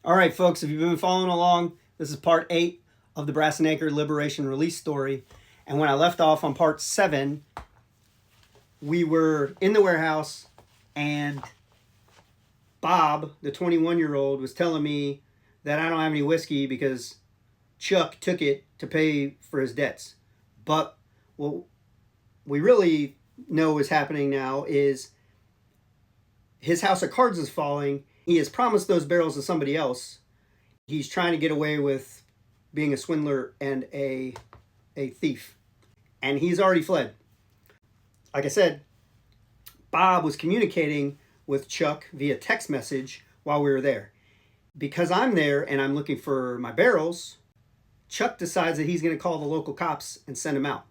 All right, folks, if you've been following along, this is part 8 of the Brass and Anchor Liberation Release story. And when I left off on part 7, we were in the warehouse, and Bob, the 21-year-old, was telling me that I don't have any whiskey because Chuck took it to pay for his debts. But what we really know is happening now is his house of cards is falling. He has promised those barrels to somebody else. He's trying to get away with being a swindler and a thief. And he's already fled. Like I said, Bob was communicating with Chuck via text message while we were there. Because I'm there and I'm looking for my barrels, Chuck decides that he's going to call the local cops and send them out.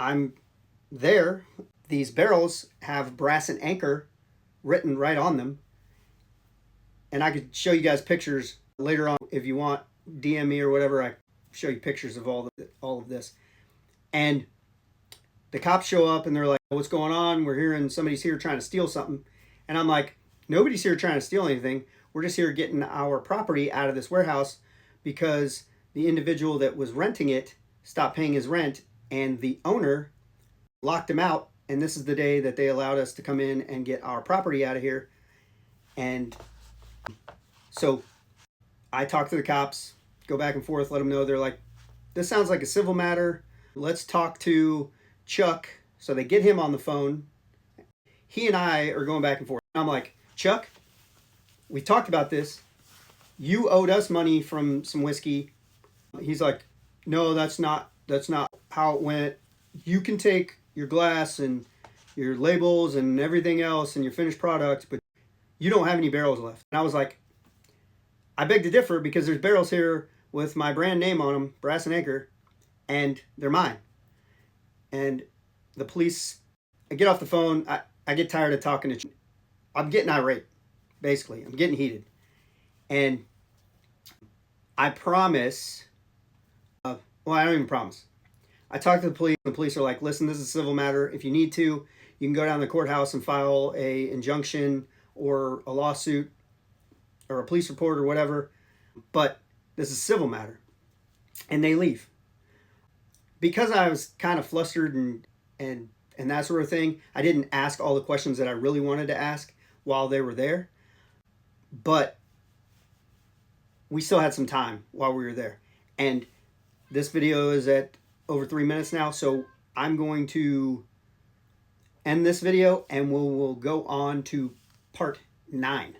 I'm there. These barrels have Brass and Anchor written right on them. And I could show you guys pictures later on if you want. DM me or whatever. I show you pictures of all of this. And the cops show up and they're like, "What's going on? We're hearing somebody's here trying to steal something." And I'm like, "Nobody's here trying to steal anything. We're just here getting our property out of this warehouse because the individual that was renting it stopped paying his rent and the owner locked him out. And this is the day that they allowed us to come in and get our property out of here." And so I talk to the cops, go back and forth, let them know. They're like, "This sounds like a civil matter. Let's talk to Chuck." So they get him on the phone. He and I are going back and forth. I'm like, "Chuck, we talked about this. You owed us money from some whiskey." He's like, "No, that's not how it went. You can take your glass and your labels and everything else and your finished product, but you don't have any barrels left." And I was like, "I beg to differ because there's barrels here with my brand name on them, Brass and Anchor, and they're mine." And the police, I get off the phone. I get tired of talking to, I'm getting irate, basically. I'm getting heated. And I promise, I don't even promise. I talk to the police. The police are like, "Listen, this is a civil matter. If you need to, you can go down to the courthouse and file a injunction or a lawsuit or a police report or whatever. But this is a civil matter." And they leave. Because I was kind of flustered and that sort of thing, I didn't ask all the questions that I really wanted to ask while they were there. But we still had some time while we were there. And this video is at over 3 minutes now, so I'm going to end this video and we'll go on to part 9.